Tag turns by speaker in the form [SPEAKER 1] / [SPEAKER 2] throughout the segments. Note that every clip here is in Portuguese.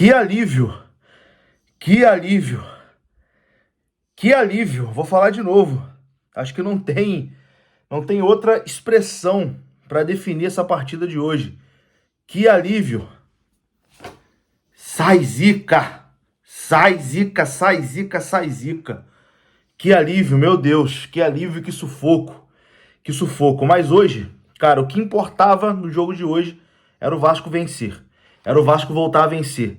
[SPEAKER 1] Que alívio, que alívio, que alívio. Vou falar de novo. Acho que não tem outra expressão para definir essa partida de hoje. Que alívio. Sai zica, sai zica, sai zica, sai zica. Que alívio, meu Deus, que alívio, que sufoco. Que sufoco. Mas hoje, cara, o que importava no jogo de hoje era o Vasco vencer. Era o Vasco voltar a vencer.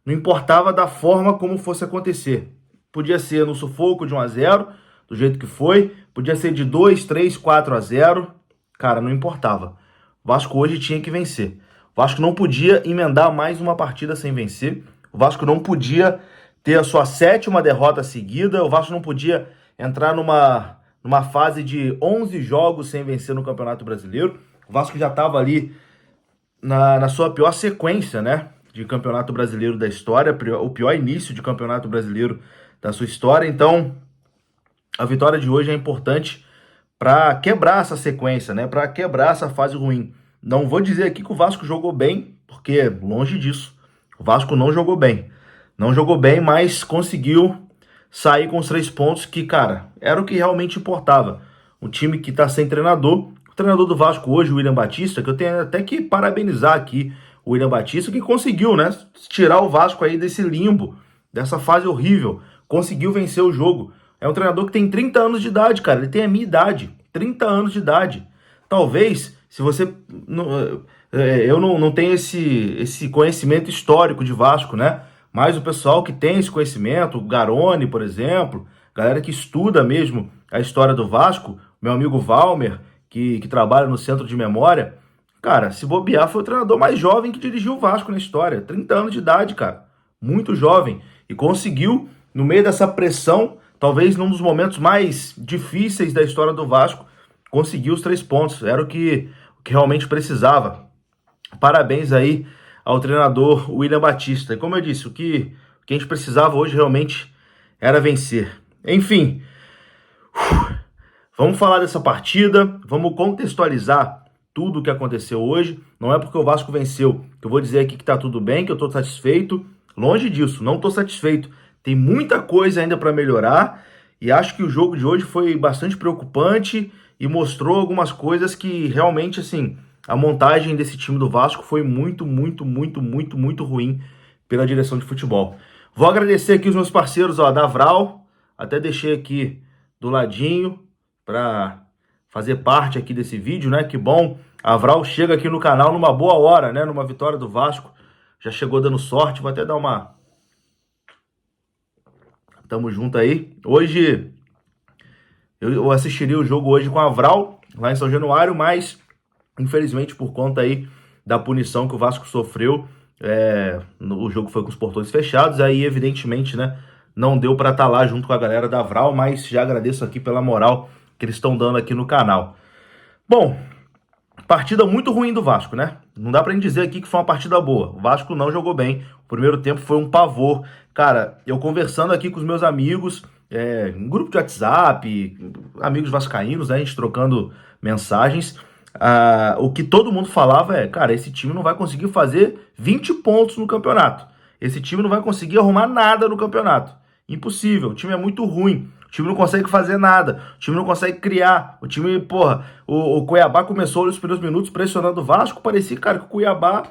[SPEAKER 1] Não importava da forma como fosse acontecer. Podia ser no sufoco de 1-0, do jeito que foi. Podia ser de 2, 3, 4-0. Cara, não importava. O Vasco hoje tinha que vencer. O Vasco não podia emendar mais uma partida sem vencer. O Vasco não podia ter a sua 7ª derrota seguida. O Vasco não podia entrar numa fase de 11 jogos sem vencer no Campeonato Brasileiro. O Vasco já estava ali na sua pior sequência, né, de Campeonato Brasileiro da história, o pior início de Campeonato Brasileiro da sua história. Então, a vitória de hoje é importante para quebrar essa sequência, né, para quebrar essa fase ruim. Não vou dizer aqui que o Vasco jogou bem, porque longe disso. O Vasco não jogou bem. Não jogou bem, mas conseguiu sair com os 3 pontos que, cara, era o que realmente importava. Um time que está sem treinador. O treinador do Vasco hoje, o William Batista, que eu tenho até que parabenizar aqui o William Batista, que conseguiu, né, tirar o Vasco aí desse limbo, dessa fase horrível. Conseguiu vencer o jogo. É um treinador que tem 30 anos de idade, cara. Ele tem a minha idade. 30 anos de idade. Talvez, se você... eu não tenho esse conhecimento histórico de Vasco, né? Mas o pessoal que tem esse conhecimento, o Garone, por exemplo, galera que estuda mesmo a história do Vasco, meu amigo Valmer, que trabalha no Centro de Memória, cara, se bobear, foi o treinador mais jovem que dirigiu o Vasco na história. 30 anos de idade, cara. Muito jovem. E conseguiu, no meio dessa pressão, talvez num dos momentos mais difíceis da história do Vasco, conseguiu os 3 pontos. Era o que realmente precisava. Parabéns aí ao treinador William Batista. E como eu disse, o que a gente precisava hoje realmente era vencer. Enfim, vamos falar dessa partida, vamos contextualizar tudo o que aconteceu hoje. Não é porque o Vasco venceu que eu vou dizer aqui que tá tudo bem, que eu tô satisfeito. Longe disso, não tô satisfeito. Tem muita coisa ainda para melhorar e acho que o jogo de hoje foi bastante preocupante e mostrou algumas coisas que realmente, assim, a montagem desse time do Vasco foi muito ruim pela direção de futebol. Vou agradecer aqui os meus parceiros, ó, da Vral, até deixei aqui do ladinho para fazer parte aqui desse vídeo, né? Que bom, a Vral chega aqui no canal numa boa hora, né? Numa vitória do Vasco, já chegou dando sorte, vou até dar uma... Tamo junto aí. Hoje, eu assistiria o jogo hoje com a Vral, lá em São Januário, mas... Infelizmente, por conta aí da punição que o Vasco sofreu, o jogo foi com os portões fechados, aí evidentemente, né, não deu para estar lá junto com a galera da Vral, mas já agradeço aqui pela moral que eles estão dando aqui no canal. Bom, partida muito ruim do Vasco, né? Não dá pra gente dizer aqui que foi uma partida boa. O Vasco não jogou bem, o primeiro tempo foi um pavor. Cara, eu conversando aqui com os meus amigos, em grupo de WhatsApp, amigos vascaínos, né, a gente trocando mensagens... o que todo mundo falava é, cara, esse time não vai conseguir fazer 20 pontos no campeonato. Esse time não vai conseguir arrumar nada no campeonato. Impossível, o time é muito ruim. O time não consegue fazer nada. O time não consegue criar. O time, porra, o Cuiabá começou nos primeiros minutos pressionando o Vasco. Parecia, cara, que o Cuiabá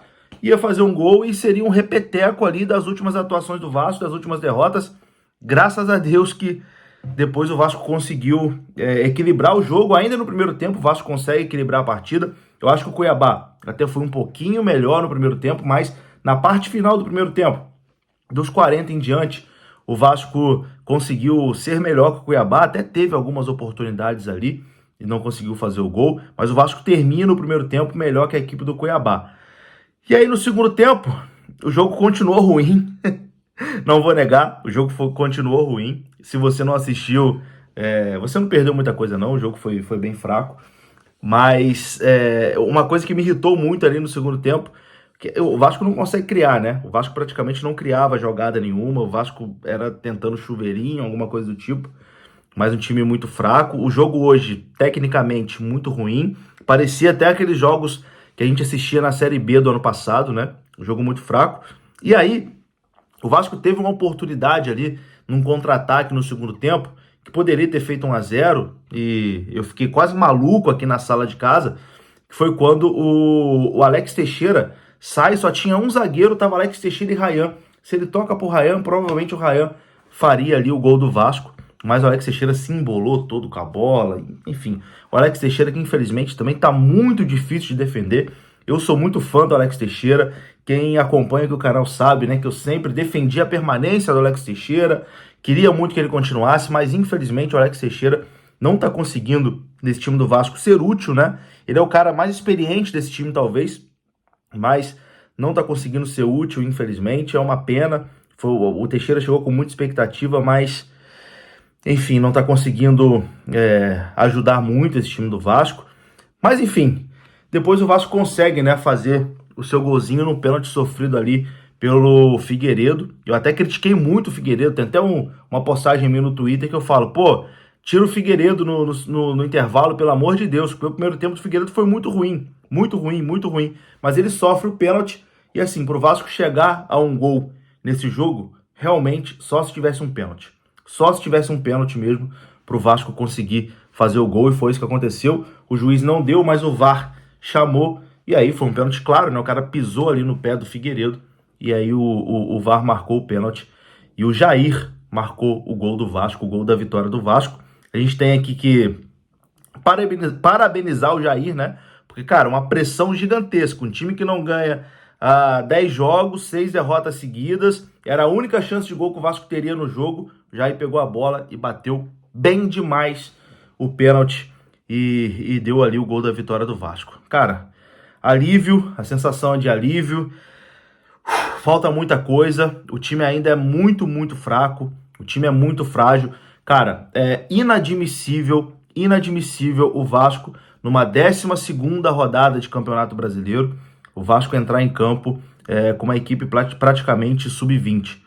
[SPEAKER 1] ia fazer um gol e seria um repeteco ali das últimas atuações do Vasco, das últimas derrotas. Graças a Deus que depois o Vasco conseguiu equilibrar o jogo. Ainda no primeiro tempo o Vasco consegue equilibrar a partida. Eu acho que o Cuiabá até foi um pouquinho melhor no primeiro tempo, mas na parte final do primeiro tempo, dos 40 em diante, o Vasco conseguiu ser melhor que o Cuiabá. Até teve algumas oportunidades ali e não conseguiu fazer o gol, mas o Vasco termina o primeiro tempo melhor que a equipe do Cuiabá. E aí no segundo tempo, o jogo continuou ruim. Não vou negar, o jogo continuou ruim. Se você não assistiu, você não perdeu muita coisa não, o jogo foi bem fraco. Mas uma coisa que me irritou muito ali no segundo tempo, que o Vasco não consegue criar, né? O Vasco praticamente não criava jogada nenhuma, o Vasco era tentando chuveirinho, alguma coisa do tipo. Mas um time muito fraco. O jogo hoje, tecnicamente, muito ruim. Parecia até aqueles jogos que a gente assistia na Série B do ano passado, né? Um jogo muito fraco. E aí... O Vasco teve uma oportunidade ali num contra-ataque no segundo tempo, que poderia ter feito 1-0, e eu fiquei quase maluco aqui na sala de casa, que foi quando o Alex Teixeira sai, só tinha um zagueiro, tava Alex Teixeira e Rayan. Se ele toca pro Rayan, provavelmente o Rayan faria ali o gol do Vasco, mas o Alex Teixeira se embolou todo com a bola, enfim. O Alex Teixeira que infelizmente também tá muito difícil de defender. Eu sou muito fã do Alex Teixeira, quem acompanha aqui o canal sabe, né, que eu sempre defendi a permanência do Alex Teixeira, queria muito que ele continuasse, mas infelizmente o Alex Teixeira não tá conseguindo, nesse time do Vasco, ser útil, né? Ele é o cara mais experiente desse time, talvez, mas não tá conseguindo ser útil, infelizmente. É uma pena. O Teixeira chegou com muita expectativa, mas, enfim, não tá conseguindo ajudar muito esse time do Vasco. Mas, enfim, depois o Vasco consegue, né, fazer o seu golzinho no pênalti sofrido ali pelo Figueiredo. Eu até critiquei muito o Figueiredo, tem até uma postagem minha no Twitter que eu falo, pô, tira o Figueiredo no intervalo, pelo amor de Deus, porque o primeiro tempo do Figueiredo foi muito ruim, muito ruim, muito ruim. Mas ele sofre o pênalti e assim, pro Vasco chegar a um gol nesse jogo, realmente só se tivesse um pênalti. Só se tivesse um pênalti mesmo pro Vasco conseguir fazer o gol, e foi isso que aconteceu. O juiz não deu, mas o VAR chamou, e aí foi um pênalti claro, né? O cara pisou ali no pé do Figueiredo, e aí o VAR marcou o pênalti, e o Jair marcou o gol do Vasco, o gol da vitória do Vasco. A gente tem aqui que parabenizar o Jair, né? Porque, cara, uma pressão gigantesca, um time que não ganha 10 jogos, 6 derrotas seguidas, era a única chance de gol que o Vasco teria no jogo. O Jair pegou a bola e bateu bem demais o pênalti e deu ali o gol da vitória do Vasco. Cara, alívio, a sensação é de alívio. Falta muita coisa, o time ainda é muito, muito fraco, o time é muito frágil. Cara, é inadmissível o Vasco, numa 12ª rodada de Campeonato Brasileiro, o Vasco entrar em campo com uma equipe praticamente sub-20.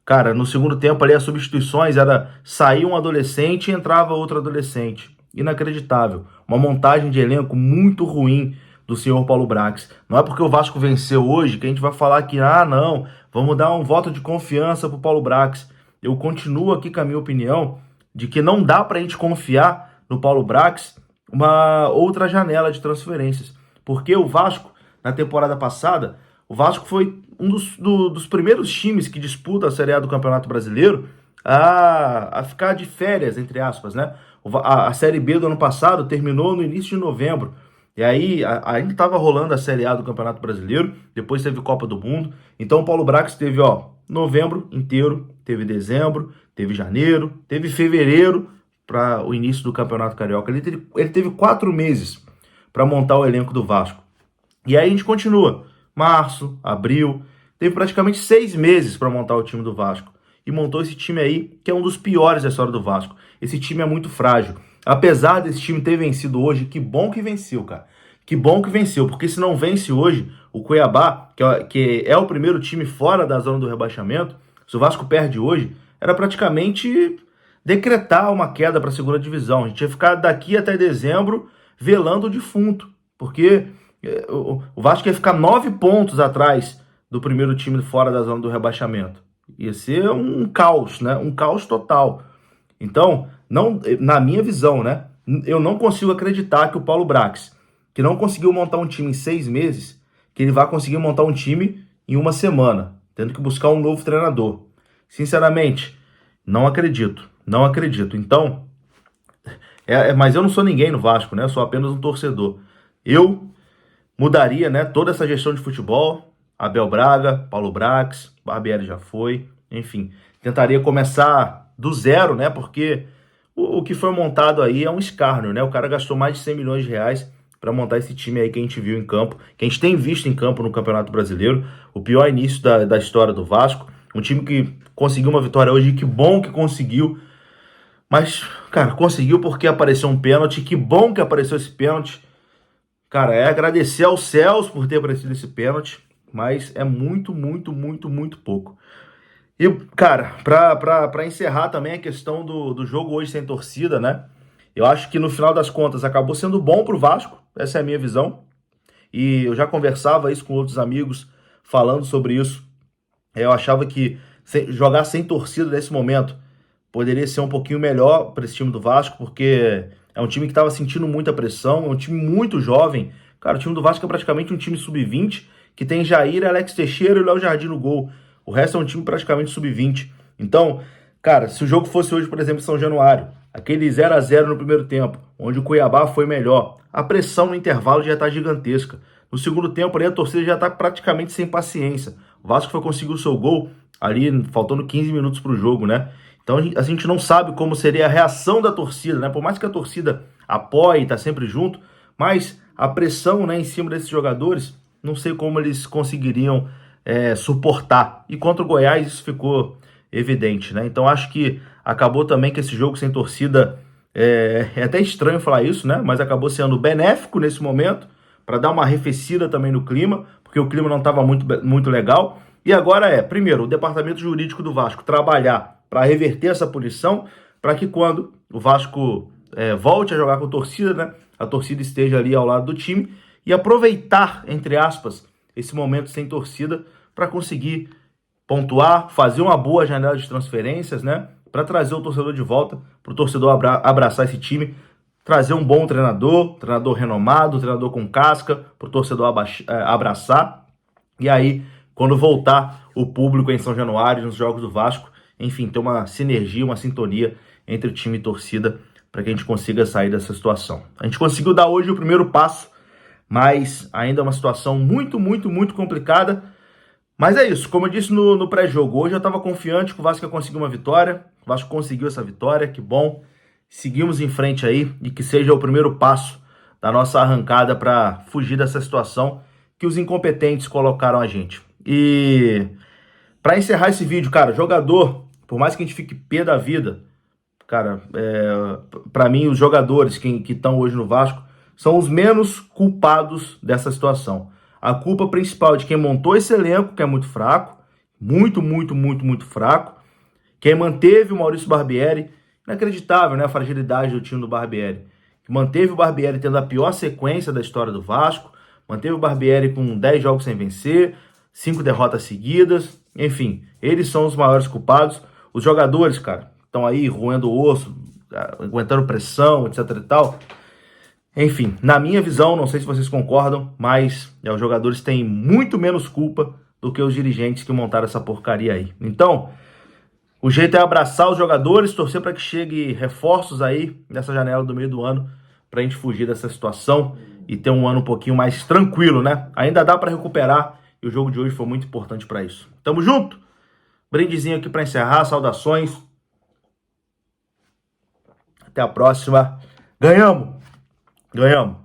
[SPEAKER 1] Cara, no segundo tempo ali as substituições era sair um adolescente e entrava outro adolescente. Inacreditável. Uma montagem de elenco muito ruim do senhor Paulo Brax. Não é porque o Vasco venceu hoje que a gente vai falar que, não, vamos dar um voto de confiança pro Paulo Brax. Eu continuo aqui com a minha opinião de que não dá pra gente confiar no Paulo Brax uma outra janela de transferências. Porque o Vasco, na temporada passada, o Vasco foi um dos primeiros times que disputa a Série A do Campeonato Brasileiro a ficar de férias, entre aspas, né? A Série B do ano passado terminou no início de novembro. E aí, ainda estava rolando a Série A do Campeonato Brasileiro, depois teve Copa do Mundo. Então o Paulo Brax teve, novembro inteiro, teve dezembro, teve janeiro, teve fevereiro para o início do Campeonato Carioca. Ele teve 4 meses para montar o elenco do Vasco. E aí a gente continua. Março, abril, teve praticamente 6 meses para montar o time do Vasco. E montou esse time aí, que é um dos piores da história do Vasco. Esse time é muito frágil. Apesar desse time ter vencido hoje, que bom que venceu, cara. Que bom que venceu, porque se não vence hoje, o Cuiabá, que é o primeiro time fora da zona do rebaixamento, se o Vasco perde hoje, era praticamente decretar uma queda para a segunda divisão. A gente ia ficar daqui até dezembro velando o defunto, porque o Vasco ia ficar 9 pontos atrás do primeiro time fora da zona do rebaixamento. Ia ser um caos, né? Um caos total. Então, na minha visão, né? Eu não consigo acreditar que o Paulo Brax, que não conseguiu montar um time em 6 meses, que ele vai conseguir montar um time em 1 semana, tendo que buscar um novo treinador. Sinceramente, não acredito. Não acredito. Então, mas eu não sou ninguém no Vasco, né? Eu sou apenas um torcedor. Eu mudaria, né, toda essa gestão de futebol. Abel Braga, Paulo Brax, Barbieri já foi, enfim. Tentaria começar do zero, né? Porque o que foi montado aí é um escárnio, né? O cara gastou mais de 100 milhões de reais para montar esse time aí que a gente viu em campo, que a gente tem visto em campo no Campeonato Brasileiro. O pior início da história do Vasco. Um time que conseguiu uma vitória hoje, que bom que conseguiu. Mas, cara, conseguiu porque apareceu um pênalti. Que bom que apareceu esse pênalti. Cara, é agradecer aos céus por ter aparecido esse pênalti. Mas é muito, muito, muito, muito pouco. E, cara, pra encerrar também a questão do jogo hoje sem torcida, né? Eu acho que no final das contas acabou sendo bom pro Vasco. Essa é a minha visão. E eu já conversava isso com outros amigos falando sobre isso. Eu achava que jogar sem torcida nesse momento poderia ser um pouquinho melhor para esse time do Vasco, porque é um time que estava sentindo muita pressão, é um time muito jovem. Cara, o time do Vasco é praticamente um time sub-20, que tem Jair, Alex Teixeira e o Léo Jardim no gol. O resto é um time praticamente sub-20. Então, cara, se o jogo fosse hoje, por exemplo, em São Januário, aquele 0-0 no primeiro tempo, onde o Cuiabá foi melhor, a pressão no intervalo já está gigantesca. No segundo tempo, ali, a torcida já está praticamente sem paciência. O Vasco foi conseguir o seu gol ali, faltando 15 minutos para o jogo, né? Então a gente não sabe como seria a reação da torcida, né? Por mais que a torcida apoie, tá sempre junto, mas a pressão, né, em cima desses jogadores, não sei como eles conseguiriam suportar. E contra o Goiás isso ficou evidente, né? Então acho que acabou também que esse jogo sem torcida, é até estranho falar isso, né? Mas acabou sendo benéfico nesse momento, para dar uma arrefecida também no clima, porque o clima não estava muito legal. E agora primeiro, o departamento jurídico do Vasco trabalhar para reverter essa punição, para que quando o Vasco volte a jogar com a torcida, né, a torcida esteja ali ao lado do time e aproveitar, entre aspas, esse momento sem torcida para conseguir pontuar, fazer uma boa janela de transferências, né, para trazer o torcedor de volta, para o torcedor abraçar esse time, trazer um bom treinador renomado, treinador com casca, para o torcedor abraçar. E aí, quando voltar o público em São Januário, nos jogos do Vasco, enfim, ter uma sinergia, uma sintonia entre time e torcida para que a gente consiga sair dessa situação. A gente conseguiu dar hoje o primeiro passo, mas ainda é uma situação muito, muito, muito complicada. Mas é isso, como eu disse no pré-jogo, hoje eu estava confiante que o Vasco ia conseguir uma vitória. O Vasco conseguiu essa vitória, que bom. Seguimos em frente aí e que seja o primeiro passo da nossa arrancada para fugir dessa situação que os incompetentes colocaram a gente. E para encerrar esse vídeo, cara, jogador, por mais que a gente fique pé da vida, cara, para mim os jogadores que estão hoje no Vasco são os menos culpados dessa situação. A culpa principal é de quem montou esse elenco, que é muito fraco, muito, muito, muito, muito fraco. Quem manteve o Maurício Barbieri, inacreditável, né, a fragilidade do time do Barbieri. Que manteve o Barbieri tendo a pior sequência da história do Vasco, manteve o Barbieri com 10 jogos sem vencer, 5 derrotas seguidas, enfim, eles são os maiores culpados. Os jogadores, cara, estão aí roendo o osso, aguentando pressão, etc e tal. Enfim, na minha visão, não sei se vocês concordam, mas os jogadores têm muito menos culpa do que os dirigentes que montaram essa porcaria aí. Então, o jeito é abraçar os jogadores, torcer para que chegue reforços aí nessa janela do meio do ano, para a gente fugir dessa situação e ter um ano um pouquinho mais tranquilo, né? Ainda dá para recuperar e o jogo de hoje foi muito importante para isso. Tamo junto? Brindezinho aqui para encerrar, saudações. Até a próxima. Ganhamos! Ganhamos!